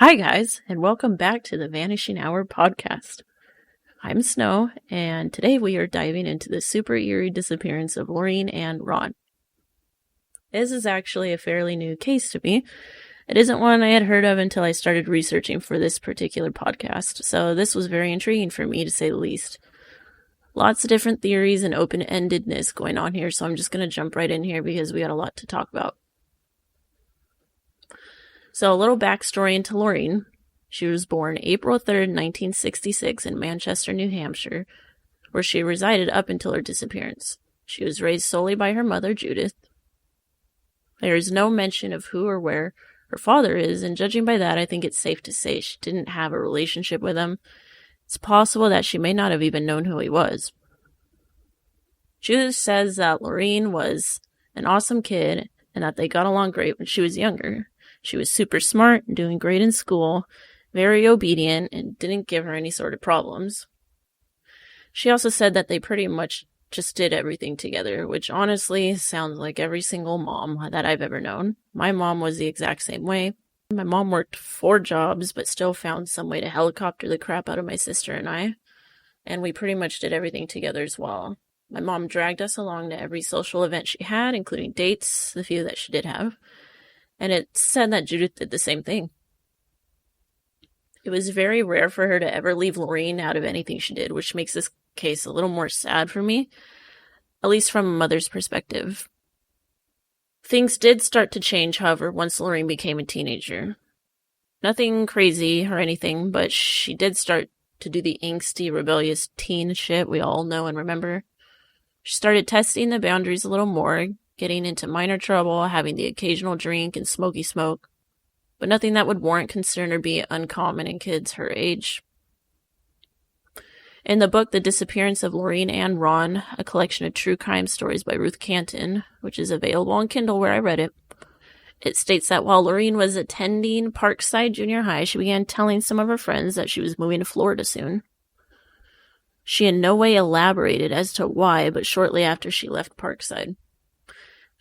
Hi, guys, and welcome back to the Vanishing Hour podcast. I'm Snow, and today we are diving into the super eerie disappearance of Laureen Ann Rahn. This is actually a fairly new case to me. It isn't one I had heard of until I started researching for this particular podcast, so this was very intriguing for me, to say the least. Lots of different theories and open-endedness going on here, so I'm just going to jump right in here because we got a lot to talk about. So a little backstory into Laureen. She was born April 3rd, 1966 in Manchester, New Hampshire, where she resided up until her disappearance. She was raised solely by her mother, Judith. There is no mention of who or where her father is, and judging by that, I think it's safe to say she didn't have a relationship with him. It's possible that she may not have even known who he was. Judith says that Laureen was an awesome kid and that they got along great when she was younger. She was super smart and doing great in school, very obedient, and didn't give her any sort of problems. She also said that they pretty much just did everything together, which honestly sounds like every single mom that I've ever known. My mom was the exact same way. My mom worked 4 jobs, but still found some way to helicopter the crap out of my sister and I, and we pretty much did everything together as well. My mom dragged us along to every social event she had, including dates, the few that she did have, and it said that Judith did the same thing. It was very rare for her to ever leave Laureen out of anything she did, which makes this case a little more sad for me, at least from a mother's perspective. Things did start to change, however, once Laureen became a teenager. Nothing crazy or anything, but she did start to do the angsty, rebellious teen shit we all know and remember. She started testing the boundaries a little more, getting into minor trouble, having the occasional drink and smoky smoke, but nothing that would warrant concern or be uncommon in kids her age. In the book The Disappearance of Laureen Ann Rahn, a collection of true crime stories by Ruth Canton, which is available on Kindle where I read it, it states that while Laureen was attending Parkside Junior High, she began telling some of her friends that she was moving to Florida soon. She in no way elaborated as to why, but shortly after she left Parkside.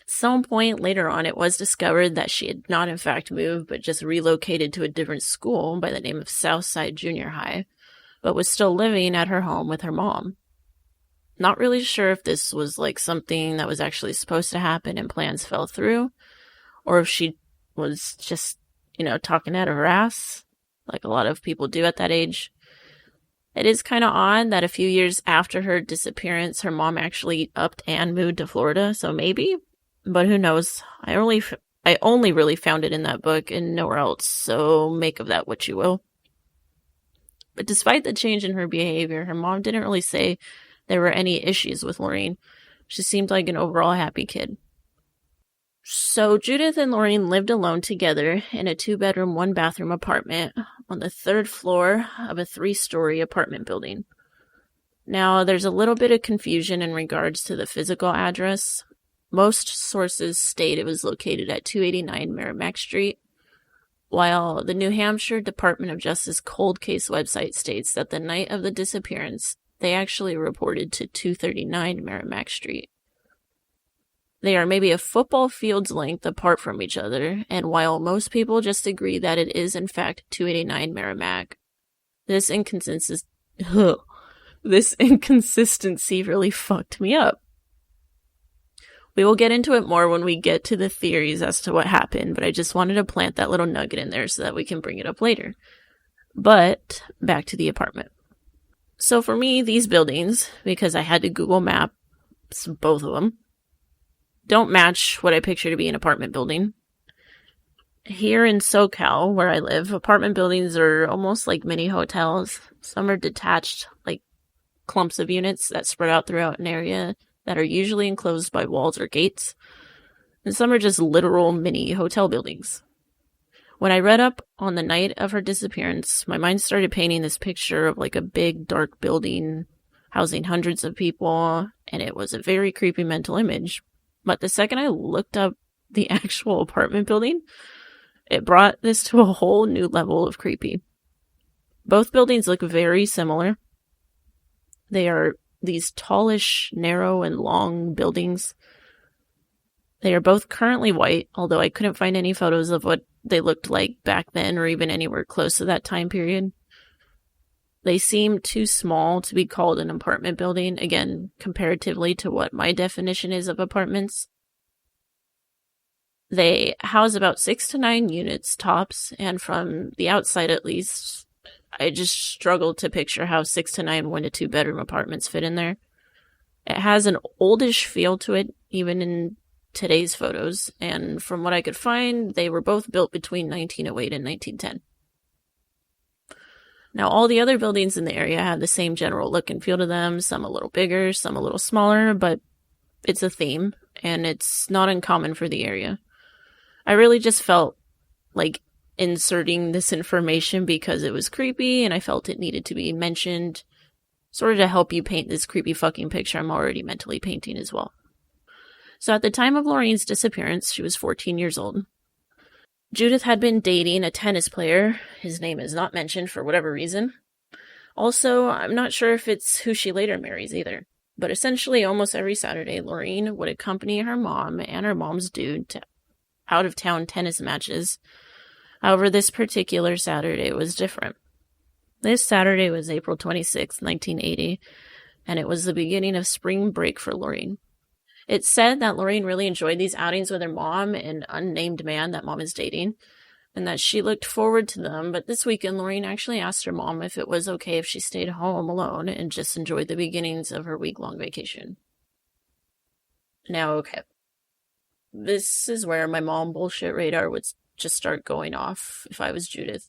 At some point later on, it was discovered that she had not in fact moved, but just relocated to a different school by the name of Southside Junior High, but was still living at her home with her mom. Not really sure if this was like something that was actually supposed to happen and plans fell through, or if she was just, talking out of her ass, like a lot of people do at that age. It is kind of odd that a few years after her disappearance, her mom actually upped and moved to Florida, so maybe, but who knows. I only really found it in that book and nowhere else, so make of that what you will. But despite the change in her behavior, her mom didn't really say there were any issues with Laureen. She seemed like an overall happy kid. So Judith and Laureen lived alone together in a 2-bedroom, 1-bathroom apartment on the 3rd floor of a 3-story apartment building. Now, there's a little bit of confusion in regards to the physical address. Most sources state it was located at 289 Merrimack Street, while the New Hampshire Department of Justice cold case website states that the night of the disappearance, they actually reported to 239 Merrimack Street. They are maybe a football field's length apart from each other, and while most people just agree that it is in fact 289 Merrimack, this inconsistency really fucked me up. We will get into it more when we get to the theories as to what happened, but I just wanted to plant that little nugget in there so that we can bring it up later. But back to the apartment. So for me, these buildings, because I had to Google Maps both of them, don't match what I picture to be an apartment building. Here in SoCal, where I live, apartment buildings are almost like mini hotels. Some are detached, like clumps of units that spread out throughout an area that are usually enclosed by walls or gates. And some are just literal mini hotel buildings. When I read up on the night of her disappearance, my mind started painting this picture of like a big dark building housing hundreds of people, and it was a very creepy mental image. But the second I looked up the actual apartment building, it brought this to a whole new level of creepy. Both buildings look very similar. They are these tallish, narrow, and long buildings. They are both currently white, although I couldn't find any photos of what they looked like back then or even anywhere close to that time period. They seem too small to be called an apartment building, again, comparatively to what my definition is of apartments. They house about 6 to 9 units tops, and from the outside at least, I just struggled to picture how 6 to 9 1 to 2 bedroom apartments fit in there. It has an oldish feel to it, even in today's photos, and from what I could find, they were both built between 1908 and 1910. Now, all the other buildings in the area have the same general look and feel to them, some a little bigger, some a little smaller, but it's a theme, and it's not uncommon for the area. I really just felt like inserting this information because it was creepy, and I felt it needed to be mentioned, sort of to help you paint this creepy fucking picture I'm already mentally painting as well. So at the time of Laureen's disappearance, she was 14 years old. Judith had been dating a tennis player. His name is not mentioned for whatever reason. Also, I'm not sure if it's who she later marries either. But essentially, almost every Saturday, Laureen would accompany her mom and her mom's dude to out-of-town tennis matches. However, this particular Saturday was different. This Saturday was April 26, 1980, and it was the beginning of spring break for Laureen. It's said that Laureen really enjoyed these outings with her mom and unnamed man that mom is dating, and that she looked forward to them, but this weekend Laureen actually asked her mom if it was okay if she stayed home alone and just enjoyed the beginnings of her week-long vacation. Now, okay. This is where my mom bullshit radar would just start going off if I was Judith.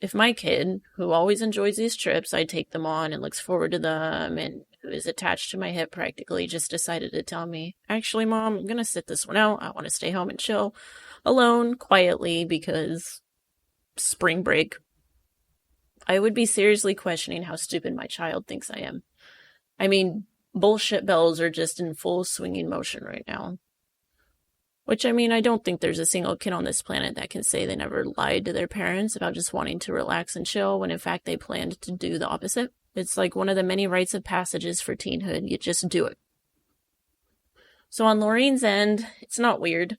If my kid, who always enjoys these trips, I take them on and looks forward to them, and who is attached to my hip practically, just decided to tell me, actually, Mom, I'm going to sit this one out. I want to stay home and chill alone, quietly, because spring break. I would be seriously questioning how stupid my child thinks I am. I mean, bullshit bells are just in full swinging motion right now. Which, I mean, I don't think there's a single kid on this planet that can say they never lied to their parents about just wanting to relax and chill when in fact they planned to do the opposite. It's like one of the many rites of passages for teenhood. You just do it. So on Laureen's end, it's not weird.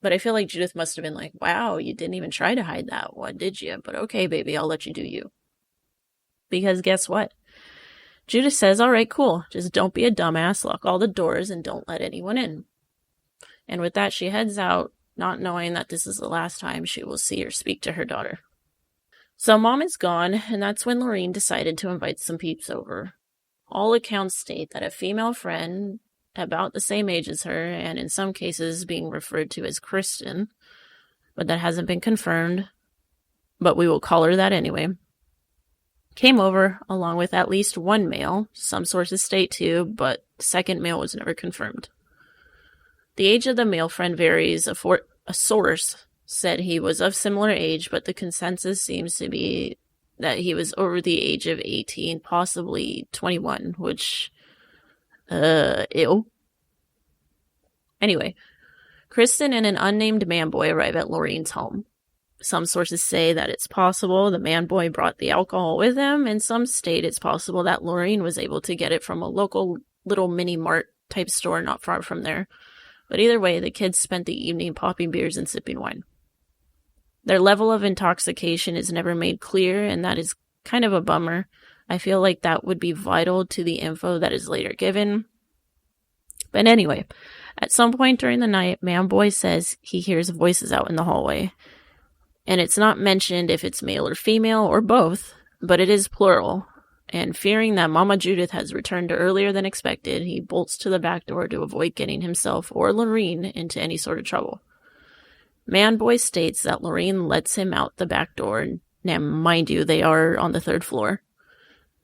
But I feel like Judith must have been like, wow, you didn't even try to hide that. What did you? But okay, baby, I'll let you do you. Because guess what? Judith says, all right, cool. Just don't be a dumbass, lock all the doors, and don't let anyone in. And with that, she heads out, not knowing that this is the last time she will see or speak to her daughter. So Mom is gone, and that's when Laureen decided to invite some peeps over. All accounts state that a female friend, about the same age as her, and in some cases being referred to as Kristen, but that hasn't been confirmed, but we will call her that anyway, came over along with at least one male. Some sources state two, but the second male was never confirmed. The age of the male friend varies. A source said he was of similar age, but the consensus seems to be that he was over the age of 18, possibly 21, which, ew. Anyway, Kristen and an unnamed man-boy arrive at Laureen's home. Some sources say that it's possible the man-boy brought the alcohol with him, and some state it's possible that Laureen was able to get it from a local little mini-mart type store not far from there. But either way, the kids spent the evening popping beers and sipping wine. Their level of intoxication is never made clear, and that is kind of a bummer. I feel like that would be vital to the info that is later given. But anyway, at some point during the night, Man-Boy says he hears voices out in the hallway. And it's not mentioned if it's male or female or both, but it is plural. And fearing that Mama Judith has returned earlier than expected, he bolts to the back door to avoid getting himself or Laureen into any sort of trouble. Man-Boy states that Laureen lets him out the back door. Now, mind you, they are on the 3rd floor.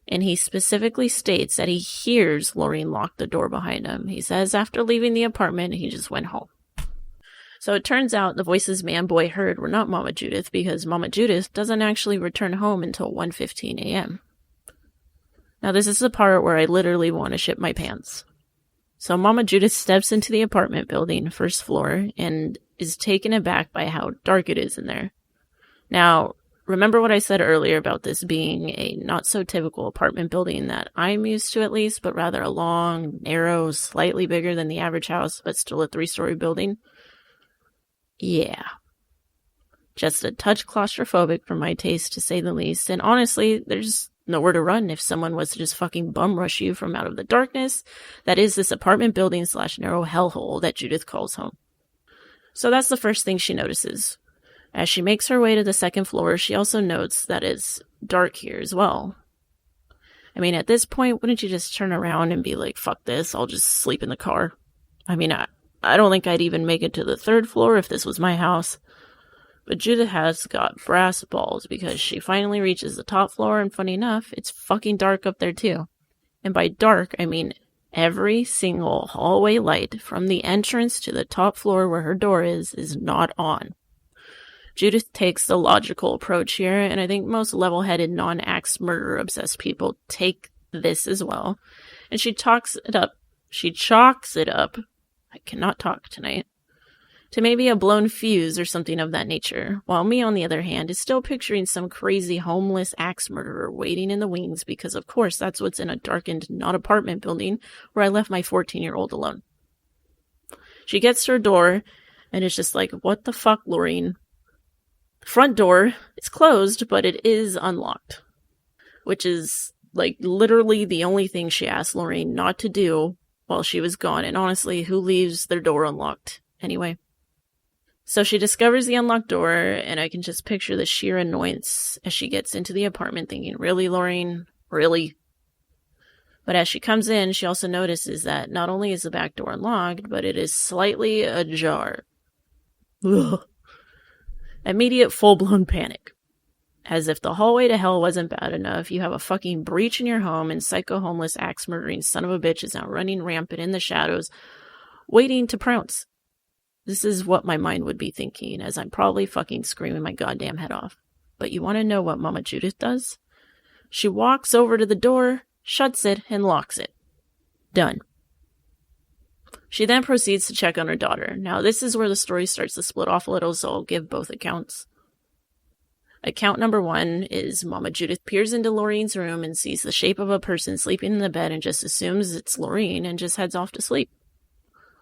And he specifically states that he hears Laureen lock the door behind him. He says after leaving the apartment, he just went home. So it turns out the voices Man-Boy heard were not Mama Judith, because Mama Judith doesn't actually return home until 1:15 a.m. Now, this is the part where I literally want to shit my pants. So Mama Judith steps into the apartment building, 1st floor, and is taken aback by how dark it is in there. Now, remember what I said earlier about this being a not-so-typical apartment building that I'm used to at least, but rather a long, narrow, slightly bigger than the average house, but still a 3-story building? Yeah. Just a touch claustrophobic for my taste, to say the least, and honestly, there's nowhere to run if someone was to just fucking bum rush you from out of the darkness that is this apartment building / narrow hellhole that Judith calls home. So that's the first thing she notices. As she makes her way to the second floor, she also notes that it's dark here as well. I mean, at this point, wouldn't you just turn around and be like, fuck this, I'll just sleep in the car? I mean, I don't think I'd even make it to the 3rd floor if this was my house. But Judith has got brass balls because she finally reaches the top floor, and funny enough, it's fucking dark up there too. And by dark, I mean every single hallway light from the entrance to the top floor where her door is not on. Judith takes the logical approach here, and I think most level-headed non-axe murder-obsessed people take this as well. And she chalks it up, I cannot talk tonight, to maybe a blown fuse or something of that nature, while me, on the other hand, is still picturing some crazy homeless axe murderer waiting in the wings, because of course that's what's in a darkened, not apartment building where I left my 14-year-old alone. She gets to her door, and it's just like, what the fuck, Laureen? The front door is closed, but it is unlocked, which is, like, literally the only thing she asked Laureen not to do while she was gone, and honestly, who leaves their door unlocked anyway? So she discovers the unlocked door, and I can just picture the sheer annoyance as she gets into the apartment thinking, really, Laureen? Really? But as she comes in, she also notices that not only is the back door unlocked, but it is slightly ajar. Ugh. Immediate full-blown panic. As if the hallway to hell wasn't bad enough, you have a fucking breach in your home, and psycho-homeless axe-murdering son of a bitch is now running rampant in the shadows, waiting to pounce. This is what my mind would be thinking, as I'm probably fucking screaming my goddamn head off. But you want to know what Mama Judith does? She walks over to the door, shuts it, and locks it. Done. She then proceeds to check on her daughter. Now, this is where the story starts to split off a little, so I'll give both accounts. Account number 1 is Mama Judith peers into Laureen's room and sees the shape of a person sleeping in the bed and just assumes it's Laureen and just heads off to sleep.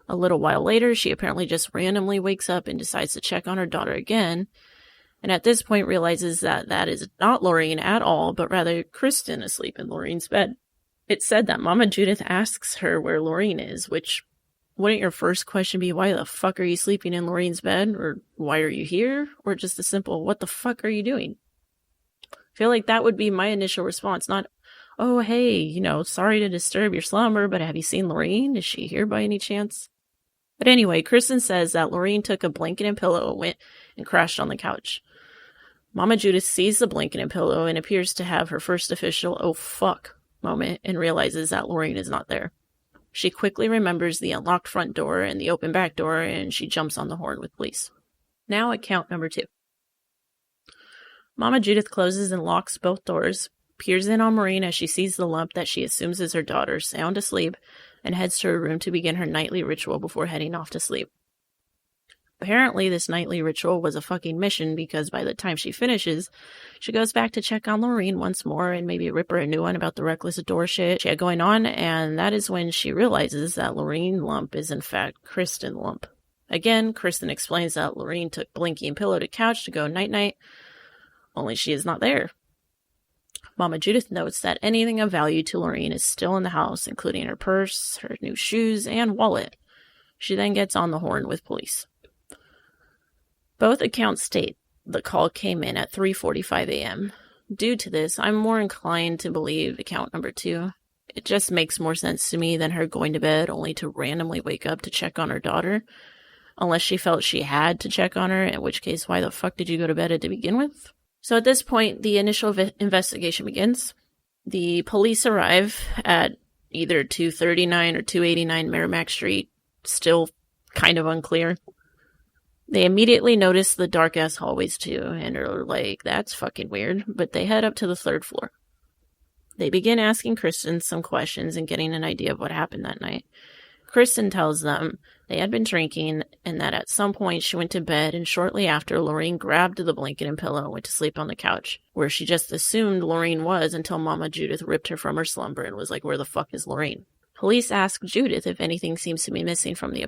A little while later, she apparently just randomly wakes up and decides to check on her daughter again, and at this point realizes that that is not Laureen at all, but rather Kristen asleep in Laureen's bed. It's said that Mama Judith asks her where Laureen is, which... wouldn't your first question be, why the fuck are you sleeping in Laureen's bed? Or why are you here? Or just a simple, what the fuck are you doing? I feel like that would be my initial response, not, oh, hey, sorry to disturb your slumber, but have you seen Laureen? Is she here by any chance? But anyway, Kristen says that Laureen took a blanket and pillow, went and crashed on the couch. Mama Judith sees the blanket and pillow and appears to have her first official, oh fuck, moment, and realizes that Laureen is not there. She quickly remembers the unlocked front door and the open back door, and she jumps on the horn with police. Now account number 2. Mama Judith closes and locks both doors, peers in on Maureen as she sees the lump that she assumes is her daughter, sound asleep, and heads to her room to begin her nightly ritual before heading off to sleep. Apparently, this nightly ritual was a fucking mission because by the time she finishes, she goes back to check on Laureen once more and maybe rip her a new one about the reckless door shit she had going on, and that is when she realizes that Laureen Lump is in fact Kristen Lump. Again, Kristen explains that Laureen took Blinky and Pillow to couch to go night-night, only she is not there. Mama Judith notes that anything of value to Laureen is still in the house, including her purse, her new shoes, and wallet. She then gets on the horn with police. Both accounts state the call came in at 3:45 a.m. Due to this, I'm more inclined to believe account number 2. It just makes more sense to me than her going to bed only to randomly wake up to check on her daughter. Unless she felt she had to check on her, in which case, why the fuck did you go to bed to begin with? So at this point, the initial investigation begins. The police arrive at either 239 or 289 Merrimack Street, still kind of unclear. They immediately notice the dark-ass hallways, too, and are like, that's fucking weird, but they head up to the 3rd floor. They begin asking Kristen some questions and getting an idea of what happened that night. Kristen tells them they had been drinking and that at some point she went to bed, and shortly after, Laureen grabbed the blanket and pillow and went to sleep on the couch, where she just assumed Laureen was until Mama Judith ripped her from her slumber and was like, where the fuck is Laureen? Police ask Judith if anything seems to be missing from the